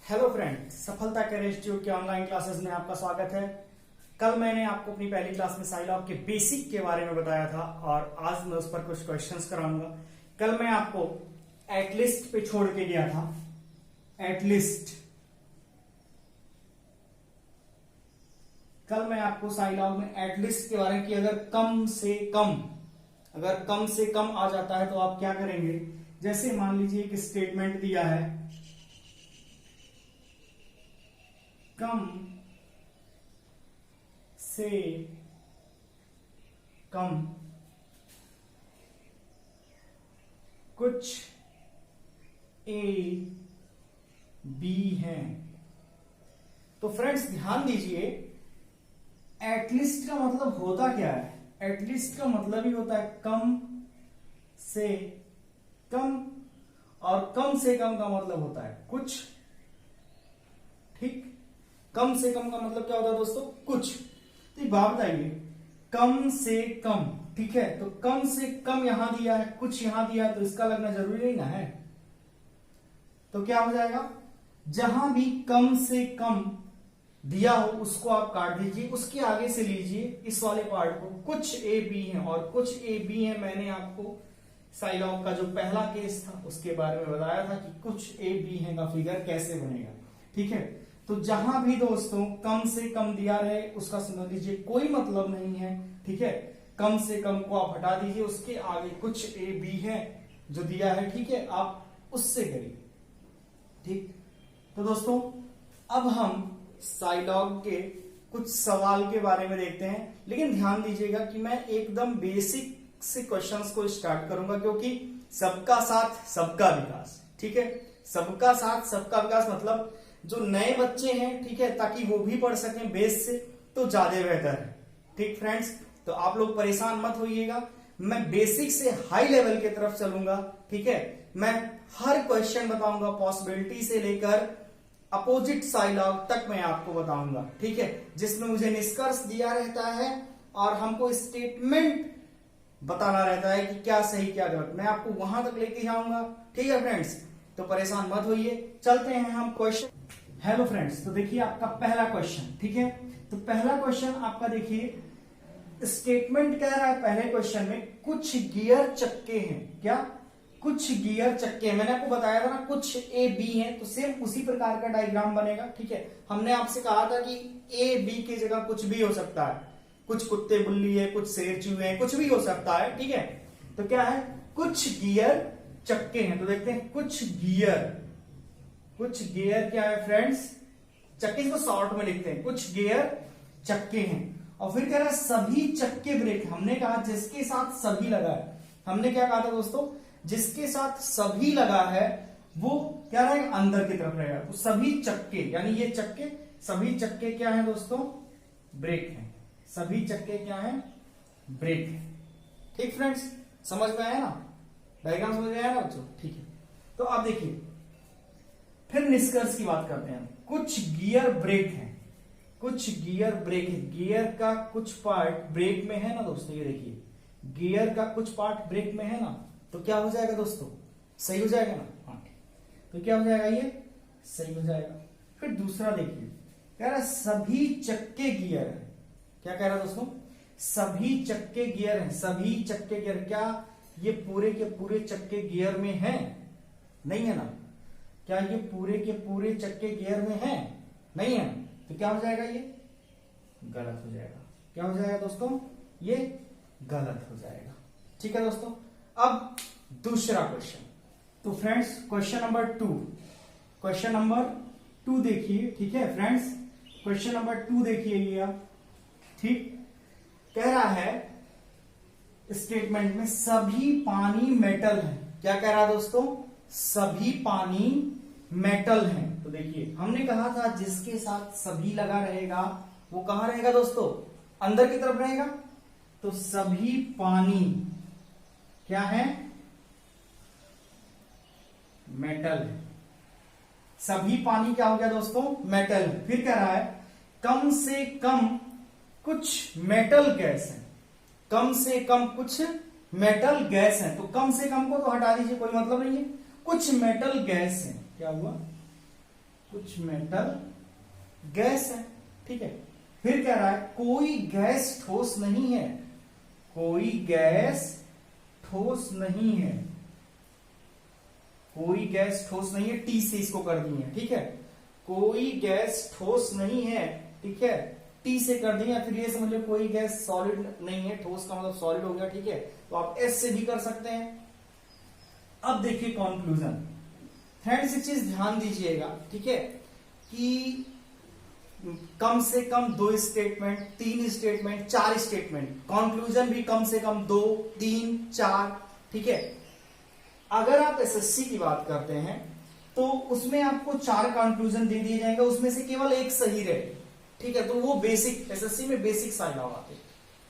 Hello friend, सफलता career institute के online classes में आपका स्वागत है। कल मैंने आपको अपनी पहली क्लास में साइलॉग के बेसिक के बारे में बताया था और आज मैं उस पर कुछ क्वेश्चंस कराऊंगा। कल मैं आपको एटलिस्ट पे छोड़ के गया था। एटलिस्ट कल मैं आपको साइलॉग में एटलिस्ट के बारे में कि अगर कम से कम आ जाता है तो आप क्या करेंगे। जैसे मान लीजिए एक स्टेटमेंट दिया है, कम से कम कुछ ए बी हैं। तो फ्रेंड्स ध्यान दीजिए, एटलीस्ट का मतलब होता क्या है। एटलीस्ट का मतलब ही होता है कम से कम, और कम से कम का मतलब होता है कुछ। ठीक, कम से कम का मतलब क्या होता है दोस्तों, कुछ। तो एक बात बताइए, कम से कम, ठीक है, तो कम से कम यहां दिया है, कुछ यहां दिया है, तो इसका लगना जरूरी नहीं ना है। तो क्या हो जाएगा, जहां भी कम से कम दिया हो उसको आप काट दीजिए, उसके आगे से लीजिए इस वाले पार्ट को, कुछ ए बी है और कुछ ए बी है। मैंने आपको साइलॉग का जो पहला केस था उसके बारे में बताया था कि कुछ ए बी है का फिगर कैसे बनेगा। ठीक है, तो जहां भी दोस्तों कम से कम दिया रहे उसका समझ लीजिए कोई मतलब नहीं है। ठीक है, कम से कम को आप हटा दीजिए, उसके आगे कुछ ए बी है जो दिया है, ठीक है, आप उससे करिए। ठीक, तो दोस्तों अब हम साइलॉग के कुछ सवाल के बारे में देखते हैं, लेकिन ध्यान दीजिएगा कि मैं एकदम बेसिक से क्वेश्चंस को स्टार्ट करूंगा, क्योंकि सबका साथ सबका विकास। ठीक है, सबका साथ सबका विकास मतलब जो नए बच्चे हैं, ठीक है, ताकि वो भी पढ़ सकें बेस से, तो ज्यादा बेहतर है। ठीक फ्रेंड्स, तो आप लोग परेशान मत होइएगा, मैं बेसिक से हाई लेवल की तरफ चलूंगा। ठीक है, मैं हर क्वेश्चन बताऊंगा, पॉसिबिलिटी से लेकर अपोजिट साइलॉग तक मैं आपको बताऊंगा। ठीक है, जिसमें मुझे निष्कर्ष दिया रहता है और हमको स्टेटमेंट बताना रहता है कि क्या सही क्या गलत, मैं आपको वहां तक लेके जाऊंगा। ठीक है फ्रेंड्स, तो परेशान मत होइए, चलते हैं हम क्वेश्चन। हेलो फ्रेंड्स, तो देखिए आपका पहला क्वेश्चन। ठीक है, तो पहला क्वेश्चन आपका देखिए, स्टेटमेंट कह रहा है पहले क्वेश्चन में कुछ गियर चक्के हैं। क्या, कुछ गियर चक्के। मैंने आपको बताया था ना कुछ ए बी है, तो सेम उसी प्रकार का डायग्राम बनेगा। ठीक है, हमने आपसे कहा था कि ए बी की जगह कुछ भी हो सकता है, कुछ कुत्ते बिल्ली है, कुछ शेर चूहे हैं, कुछ भी हो सकता है। ठीक है, तो क्या है, कुछ गियर चक्के हैं। तो देखते हैं कुछ गियर क्या है फ्रेंड्स, चक्के को शॉर्ट में लिखते हैं, कुछ गियर चक्के हैं। और फिर कह रहा है सभी चक्के ब्रेक। हमने कहा जिसके साथ सभी लगा है, हमने क्या कहा था दोस्तों, जिसके साथ सभी लगा है वो क्या रहेगा, अंदर की तरफ रहेगा। तो सभी चक्के यानी ये चक्के, सभी चक्के क्या है दोस्तों, ब्रेक है। सभी चक्के क्या है, ब्रेक है। ठीक फ्रेंड्स, समझ में आया ना, डायग्राम समझ में आया ना बच्चों। ठीक है, तो आप देखिए फिर निष्कर्ष की बात करते हैं। कुछ गियर ब्रेक है, कुछ गियर ब्रेक है, गियर का कुछ पार्ट ब्रेक में है ना दोस्तों। ये देखिए गियर का कुछ पार्ट ब्रेक में है ना, तो क्या हो जाएगा दोस्तों, सही हो जाएगा ना। हाँ, तो क्या हो जाएगा, ये सही हो जाएगा। फिर दूसरा देखिए, कह रहा है सभी चक्के गियर है। क्या कह रहा है दोस्तों, सभी चक्के गियर हैं। सभी चक्के गियर, क्या ये पूरे के पूरे चक्के गियर में है, नहीं है ना। क्या ये पूरे के पूरे चक्के गियर में है, नहीं है, तो क्या हो जाएगा, ये गलत हो जाएगा। क्या हो जाएगा दोस्तों, ये गलत हो जाएगा। ठीक है दोस्तों, अब दूसरा क्वेश्चन। तो फ्रेंड्स क्वेश्चन नंबर टू देखिए। ठीक है फ्रेंड्स, क्वेश्चन नंबर 2 देखिए ये आप। ठीक, कह रहा है स्टेटमेंट में सभी पानी मेटल है। क्या कह रहा है दोस्तों, सभी पानी मेटल है। तो देखिए हमने कहा था जिसके साथ सभी लगा रहेगा वो कहां रहेगा दोस्तों, अंदर की तरफ रहेगा। तो सभी पानी क्या है, मेटल है। सभी पानी क्या हो गया दोस्तों, मेटल। फिर कह रहा है कम से कम कुछ मेटल गैस है। कम से कम कुछ मेटल गैस है, तो कम से कम को तो हटा दीजिए, कोई मतलब नहीं है। कुछ मेटल गैस है, क्या हुआ, कुछ मेटल गैस है, ठीक है। फिर कह रहा है कोई गैस ठोस नहीं है, कोई गैस ठोस नहीं है, कोई गैस ठोस नहीं है, टी से इसको कर दी है, ठीक है। कोई गैस ठोस नहीं है, ठीक है, टी से कर दी है। फिर ये समझ लो कोई गैस सॉलिड नहीं है, ठोस का मतलब सॉलिड हो गया, ठीक है। तो आप एस से भी कर सकते हैं। अब देखिए कंक्लूजन। फ्रेंड्स एक चीज ध्यान दीजिएगा, ठीक है, कि कम से कम 2 स्टेटमेंट, 3 स्टेटमेंट, 4 स्टेटमेंट, कंक्लूजन भी कम से कम 2, 3, 4, ठीक है। अगर आप एसएससी की बात करते हैं तो उसमें आपको 4 कंक्लूजन दे दिए जाएंगे, उसमें से केवल एक सही रहे, ठीक है। तो वो बेसिक, एसएससी में बेसिक साइन आते,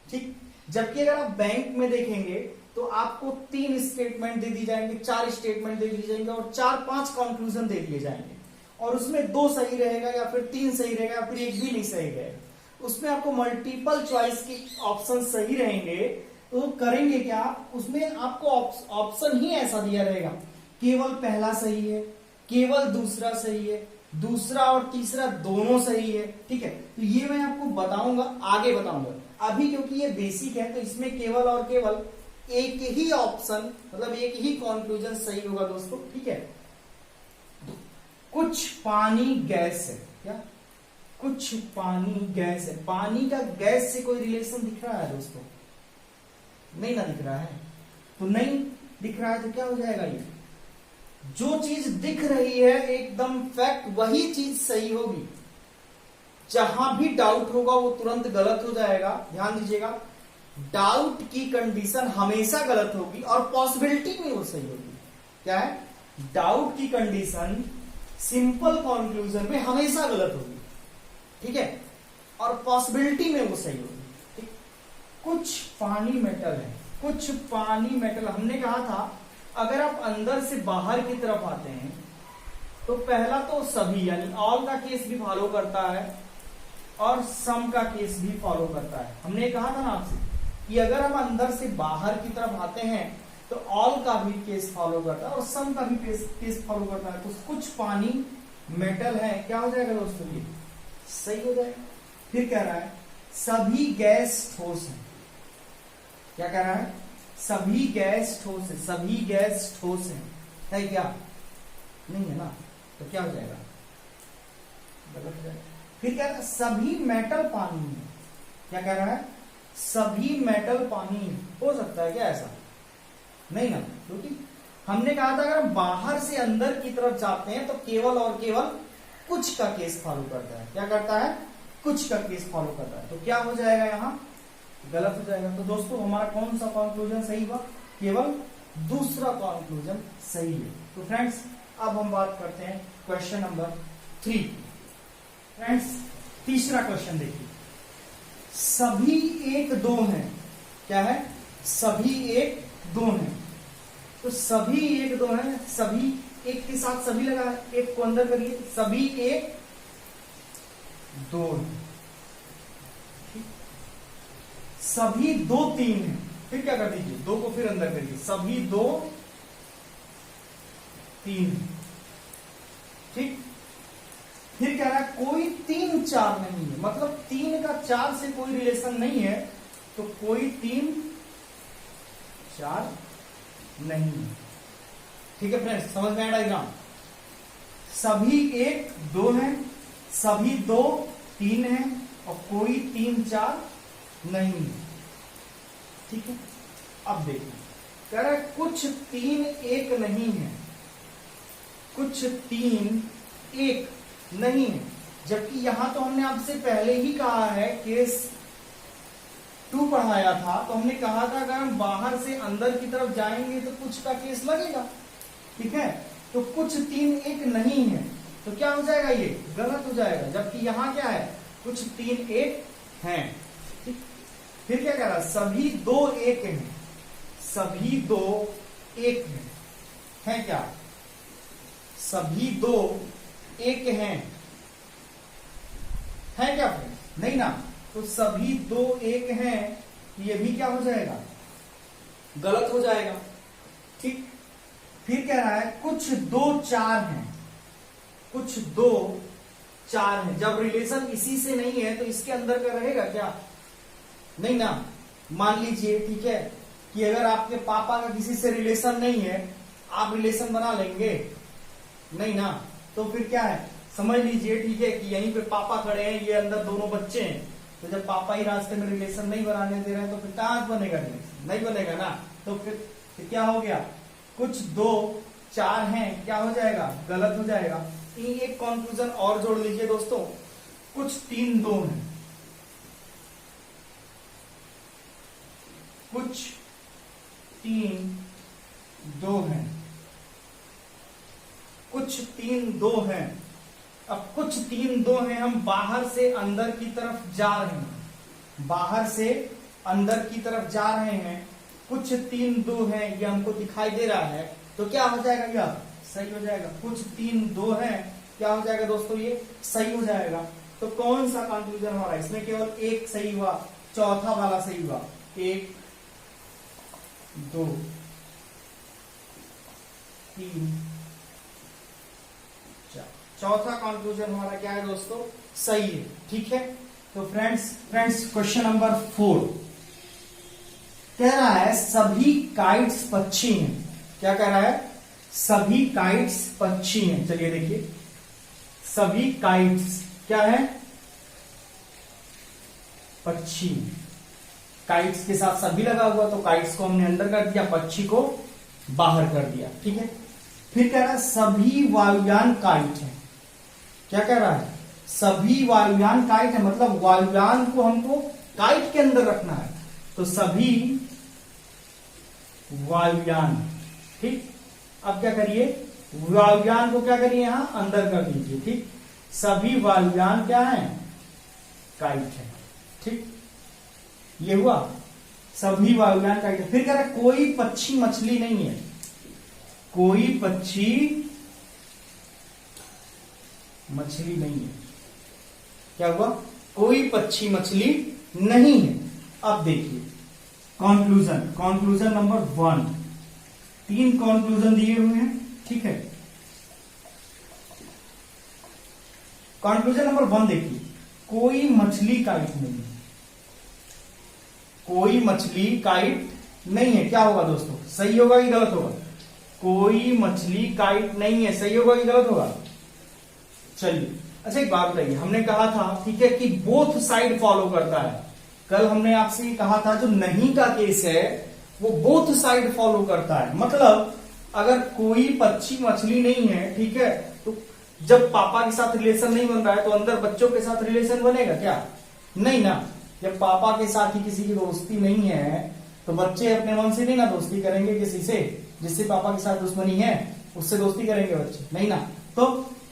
ठीक। जबकि अगर आप बैंक में देखेंगे तो आपको 3 स्टेटमेंट दे दिए जाएंगे, 4 स्टेटमेंट दे दिए जाएंगे और 4-5 कंक्लूजन दे दिए जाएंगे, और उसमें 2 सही रहेगा या फिर 3 सही रहेगा या फिर 1 भी नहीं सही रहेगा। उसमें आपको मल्टीपल चॉइस के ऑप्शन सही रहेंगे, तो करेंगे क्या, उसमें आपको ऑप्शन ही ऐसा दिया रहेगा, केवल पहला सही है, केवल दूसरा सही है, दूसरा और तीसरा दोनों सही है, ठीक है। तो ये मैं आपको बताऊंगा, आगे बताऊंगा। अभी क्योंकि ये बेसिक है तो इसमें केवल और केवल एक ही ऑप्शन, मतलब एक ही कंक्लूजन सही होगा दोस्तों, ठीक है। कुछ पानी गैस है, क्या कुछ पानी गैस है, पानी का गैस से कोई रिलेशन दिख रहा है दोस्तों? नहीं ना दिख रहा है, तो नहीं दिख रहा है तो क्या हो जाएगा, ये जो चीज दिख रही है एकदम फैक्ट वही चीज सही होगी, जहां भी डाउट होगा वो तुरंत गलत हो जाएगा। ध्यान दीजिएगा, डाउट की कंडीशन हमेशा गलत होगी और पॉसिबिलिटी में वो सही होगी। क्या है, डाउट की कंडीशन सिंपल कंक्लूजन में हमेशा गलत होगी, ठीक है, और पॉसिबिलिटी में वो सही होगी, ठीक। कुछ पानी मेटल है, कुछ पानी मेटल, हमने कहा था अगर आप अंदर से बाहर की तरफ आते हैं तो पहला तो सभी यानी ऑल का केस भी फॉलो करता है और सम का केस भी फॉलो करता है। हमने कहा था ना आपसे कि अगर हम अंदर से बाहर की तरफ आते हैं तो ऑल का भी केस फॉलो करता है और सम का भी केस फॉलो करता है। तो कुछ पानी मेटल है, क्या हो जाएगा दोस्तों, ये सही हो जाएगा। फिर कह रहा है सभी गैस ठोस है, क्या कह रहा है, सभी गैस ठोस है, सभी गैस ठोस है क्या, नहीं है ना, तो क्या हो जाएगा, गलत हो जाएगा। फिर कह रहा है सभी मेटल पानी है, क्या कह रहा है, सभी मेटल पानी हो सकता है क्या ऐसा, नहीं ना, क्योंकि हमने कहा था अगर हम बाहर से अंदर की तरफ जाते हैं तो केवल और केवल कुछ का केस फॉलो करता है, क्या करता है, कुछ का केस फॉलो करता है, तो क्या हो जाएगा यहां, गलत हो जाएगा। तो दोस्तों हमारा कौन सा कंक्लूजन सही हुआ, केवल दूसरा कंक्लूजन सही है। तो फ्रेंड्स अब हम बात करते हैं क्वेश्चन नंबर 3। फ्रेंड्स तीसरा क्वेश्चन देखिए, सभी 1-2 हैं, क्या है, सभी 1-2 हैं, तो सभी 1-2 हैं, सभी एक के साथ सभी लगा है, एक को अंदर करिए, सभी 1-2 हैं, सभी 2-3 हैं, फिर क्या कर दीजिए, 2 को फिर अंदर करिए, सभी 2-3, ठीक। फिर कह रहा है कोई 3-4 नहीं है, मतलब 3 का 4 से कोई रिलेशन नहीं है, तो कोई 3-4 नहीं है, ठीक है फ्रेंड्स, समझ में आया डायग्राम। सभी 1-2 हैं, सभी 2-3 हैं और कोई 3-4 नहीं है, ठीक है। अब देखिए कह रहा है कुछ 3-1 नहीं है, कुछ 3-1 नहीं है, जबकि यहां तो हमने आपसे पहले ही कहा है, केस 2 पढ़ाया था, तो हमने कहा था अगर हम बाहर से अंदर की तरफ जाएंगे तो कुछ का केस लगेगा, ठीक है। तो कुछ 3-1 नहीं है, तो क्या हो जाएगा, ये गलत हो जाएगा, जबकि यहां क्या है, कुछ 3-1 हैं, ठीक। फिर क्या कह रहा है, सभी 2-1 हैं, सभी 2-1 हैं क्या, सभी 2-1 हैं, है क्या फ्रेंड्स, नहीं ना, तो सभी 2-1 हैं, ये भी क्या हो जाएगा, गलत हो जाएगा, ठीक। फिर कह रहा है कुछ 2-4 हैं, कुछ दो चार है। जब रिलेशन इसी से नहीं है तो इसके अंदर का रहेगा क्या? नहीं ना। मान लीजिए ठीक है कि अगर आपके पापा का किसी से रिलेशन नहीं है, आप रिलेशन बना लेंगे? नहीं ना। तो फिर क्या है, समझ लीजिए ठीक है कि यहीं पे पापा खड़े हैं, ये अंदर दोनों बच्चे हैं, तो जब पापा ही रास्ते में रिलेशन नहीं बनाने दे रहे हैं तो फिर कहां बनेगा रिलेशन? नहीं बनेगा ना। तो फिर क्या हो गया, कुछ दो चार हैं, क्या हो जाएगा? गलत हो जाएगा। एक कंक्लूजन और जोड़ लीजिए दोस्तों, कुछ तीन दो हैं, कुछ तीन दो हैं, कुछ तीन दो हैं। अब कुछ तीन दो हैं, हम बाहर से अंदर की तरफ जा रहे हैं, बाहर से अंदर की तरफ जा रहे हैं, कुछ तीन दो हैं, ये हमको दिखाई दे रहा है, तो क्या हो जाएगा? यह सही हो जाएगा। कुछ तीन दो हैं, क्या हो जाएगा दोस्तों? ये सही हो जाएगा। तो कौन सा कंक्लूजन हमारा? इसमें केवल एक सही हुआ, चौथा वाला सही हुआ। एक दो तीन चार, चौथा कंक्लूजन हमारा क्या है दोस्तों? सही है। ठीक है, तो फ्रेंड्स क्वेश्चन नंबर 4 कह रहा है सभी काइट्स पक्षी हैं। क्या कह रहा है? सभी काइट्स पक्षी हैं। चलिए देखिए, सभी काइट्स क्या है? पक्षी। काइट्स के साथ सभी लगा हुआ, तो काइट्स को हमने अंदर कर दिया, पक्षी को बाहर कर दिया। ठीक है, फिर कह रहा है सभी वायुयान काइट है। क्या कह रहा है? सभी वायुयान काइट है, मतलब वायुयान को हमको काइट के अंदर रखना है, तो सभी वायुयान। ठीक, अब क्या करिए, वायुयान को क्या करिए, यहां अंदर कर दीजिए। ठीक, सभी वायुयान क्या है? काइट है। ठीक, ये हुआ, सभी वायुयान काइट है। फिर कह रहा है कोई पक्षी मछली नहीं है, कोई पक्षी मछली नहीं है। क्या हुआ? कोई पक्षी मछली नहीं है। अब देखिए कंक्लूजन नंबर 1, 3 कंक्लूजन दिए हुए हैं। ठीक है, कंक्लूजन नंबर 1 देखिए, कोई मछली काइट नहीं है, कोई मछली काइट नहीं है। क्या होगा दोस्तों? सही होगा कि गलत होगा? कोई मछली काइट नहीं है, सही होगा कि गलत होगा? चलिए, अच्छा एक बात बताइए, हमने कहा था ठीक है कि बोथ साइड फॉलो करता है। कल हमने आपसे कहा था जो नहीं का केस है वो बोथ साइड फॉलो करता है। मतलब अगर कोई पक्षी मछली नहीं है, ठीक है, तो जब पापा के साथ रिलेशन नहीं बन रहा है तो अंदर बच्चों के साथ रिलेशन बनेगा क्या? नहीं ना। जब पापा के साथ ही किसी की दोस्ती नहीं है तो बच्चे अपने मन से नहीं ना दोस्ती करेंगे किसी से, जिससे पापा के साथ दुश्मनी है उससे दोस्ती करेंगे बच्चे? नहीं ना। तो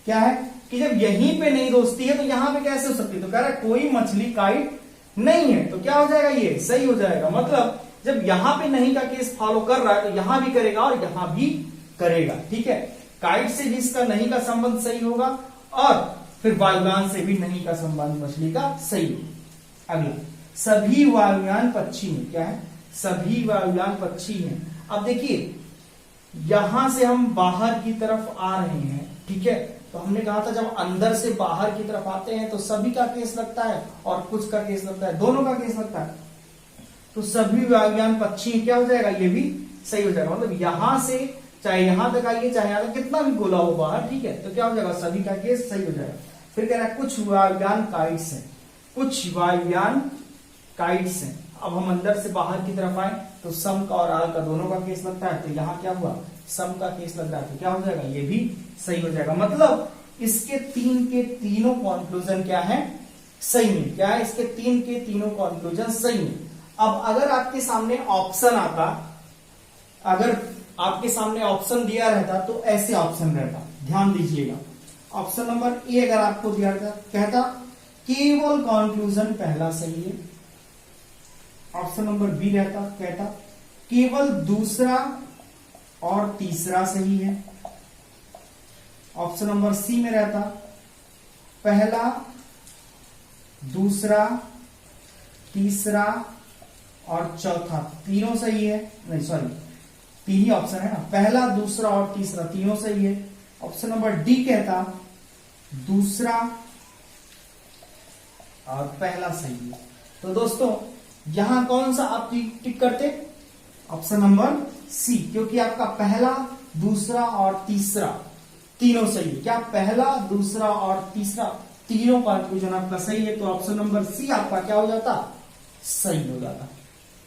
क्या है कि जब यहीं पे नहीं दोस्ती है तो यहां पे कैसे हो सकती है? तो कह रहा है कोई मछली काइट नहीं है, तो क्या हो जाएगा? ये सही हो जाएगा। मतलब जब यहां पे नहीं का केस फॉलो कर रहा है तो यहां भी करेगा और यहां भी करेगा। ठीक है, काइट से भी इसका नहीं का संबंध सही होगा और फिर वायुयान से भी नहीं का संबंध मछली का सही होगा। अगला, सभी वायुयान पक्षी हैं। क्या है? सभी वायुयान पक्षी हैं। अब देखिए यहां से हम बाहर की तरफ आ रहे हैं, ठीक है, तो हमने कहा था जब अंदर से बाहर की तरफ आते हैं तो सभी का केस लगता है और कुछ का केस लगता है, दोनों का केस लगता है। तो सभी वायुयान पक्षी क्या हो जाएगा? ये भी सही हो जाएगा। मतलब यहां से चाहे यहां तक आइए चाहे यहां तक कितना भी गोला हो बाहर, ठीक है, तो क्या हो जाएगा? सभी का केस सही हो जाएगा। फिर कह रहा है कुछ वायुयान काइट्स हैं, कुछ वायुयान काइट्स हैं। अब हम अंदर से बाहर की तरफ आए तो सम का और आल का दोनों का केस लगता है, तो यहां क्या हुआ? सम का केस लग रहा है, तो क्या हो जाएगा? ये भी सही हो जाएगा। मतलब इसके तीन के तीनों कंक्लूजन क्या है? सही है। क्या है? इसके तीन के तीनों कंक्लूजन सही है। अब अगर आपके सामने ऑप्शन आता, अगर आपके सामने ऑप्शन दिया रहता तो ऐसे ऑप्शन रहता, ध्यान दीजिएगा। ऑप्शन नंबर ए अगर आपको दिया रहता, कहता केवल कंक्लूजन पहला सही है। ऑप्शन नंबर बी रहता, कहता केवल दूसरा और तीसरा सही है। ऑप्शन नंबर सी में रहता पहला, दूसरा, तीसरा और चौथा तीनों सही है। नहीं सॉरी, तीन ही ऑप्शन है ना, पहला, दूसरा और तीसरा तीनों सही है। ऑप्शन नंबर डी कहता दूसरा और पहला सही है। तो दोस्तों यहां कौन सा आप टिक करते? ऑप्शन नंबर सी, क्योंकि आपका पहला, दूसरा और तीसरा तीनों सही है। क्या पहला, दूसरा और तीसरा तीनों कंक्लूजन आपका सही है, तो ऑप्शन नंबर सी आपका क्या हो जाता? सही हो जाता।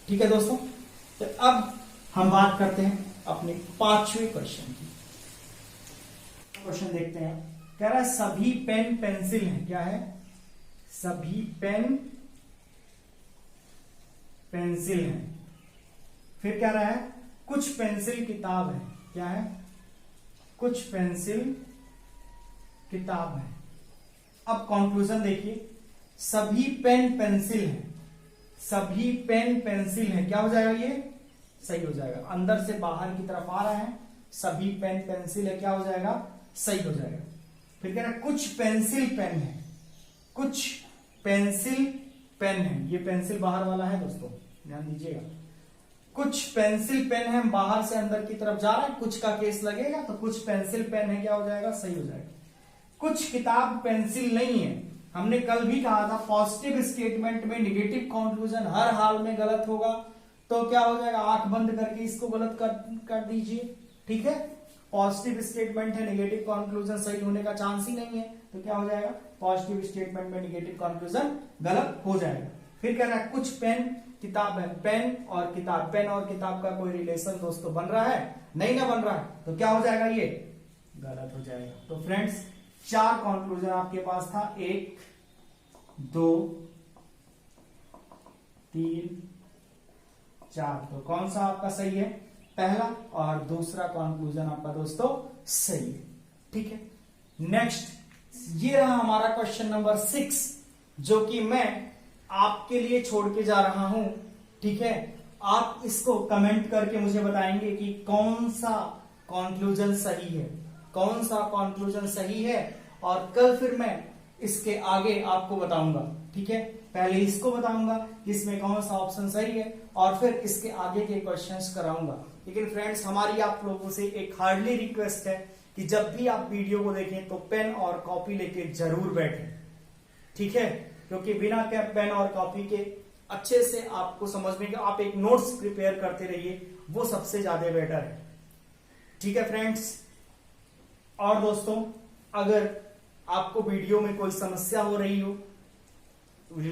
ठीक है दोस्तों, तो अब हम बात करते हैं अपने 5वें क्वेश्चन की। क्वेश्चन देखते हैं। कह रहा है सभी पेन पेंसिल हैं। क्या है? सभी पेन पेंसिल हैं। फिर कह रहा है कुछ पेंसिल किताब है। क्या है? कुछ पेंसिल किताब है। अब कंक्लूजन देखिए, सभी पेन पेंसिल हैं, सभी पेन पेंसिल हैं, क्या हो जाएगा? ये सही हो जाएगा। अंदर से बाहर की तरफ आ रहा है, सभी पेन पेंसिल है, क्या हो जाएगा? सही हो जाएगा। फिर कह रहा है कुछ पेंसिल पेन है, कुछ पेंसिल पेन है। ये पेंसिल बाहर वाला है दोस्तों, ध्यान दीजिएगा। कुछ पेंसिल पेन है, बाहर से अंदर की तरफ जा रहा है, कुछ का केस लगेगा तो कुछ पेंसिल पेन है, क्या हो जाएगा? सही हो जाएगा। कुछ किताब पेंसिल नहीं है। हमने कल भी कहा था पॉजिटिव स्टेटमेंट में निगेटिव कंक्लूजन हर हाल में गलत होगा, तो क्या हो जाएगा? आंख बंद करके इसको गलत कर दीजिए। ठीक है, पॉजिटिव स्टेटमेंट है, निगेटिव कंक्लूजन सही होने का चांस ही नहीं है, तो क्या हो जाएगा? पॉजिटिव स्टेटमेंट में निगेटिव कंक्लूजन गलत हो जाएगा। फिर कह रहा है कुछ पेन किताब है। पेन और किताब, पेन और किताब का कोई रिलेशन दोस्तों बन रहा है? नहीं ना बन रहा है, तो क्या हो जाएगा? ये गलत हो जाएगा। तो फ्रेंड्स 4 कंक्लूजन आपके पास था, 1 2 3 4। तो कौन सा आपका सही है? पहला और दूसरा कंक्लूजन आपका दोस्तों सही है। ठीक है, नेक्स्ट ये रहा हमारा क्वेश्चन नंबर 6, जो कि मैं आपके लिए छोड़ के जा रहा हूं। ठीक है, आप इसको कमेंट करके मुझे बताएंगे कि कौन सा कंक्लूजन सही है, कौन सा कंक्लूजन सही है, और कल फिर मैं इसके आगे आपको बताऊंगा। ठीक है, पहले इसको बताऊंगा कि इसमें कौन सा ऑप्शन सही है, और फिर इसके आगे के क्वेश्चंस कराऊंगा। लेकिन फ्रेंड्स हमारी आप लोगों से एक हार्डली रिक्वेस्ट है कि जब भी आप वीडियो को देखें तो पेन और कॉपी लेके जरूर बैठें। ठीक है, क्योंकि बिना पेन और कॉपी के अच्छे से आपको समझने के आप एक नोट्स प्रिपेयर करते रहिए, वो सबसे ज्यादा बेटर है। ठीक है फ्रेंड्स, और दोस्तों अगर आपको वीडियो में कोई समस्या हो रही हो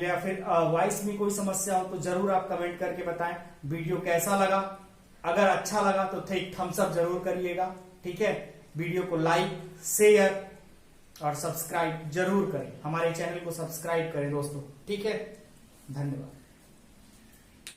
या फिर वॉइस में कोई समस्या हो तो जरूर आप कमेंट करके बताएं वीडियो कैसा लगा। अगर अच्छा लगा तो एक थम्स अप जरूर करिएगा। ठीक है, वीडियो को लाइक, शेयर और सब्सक्राइब जरूर करें, हमारे चैनल को सब्सक्राइब करें दोस्तों। ठीक है, धन्यवाद।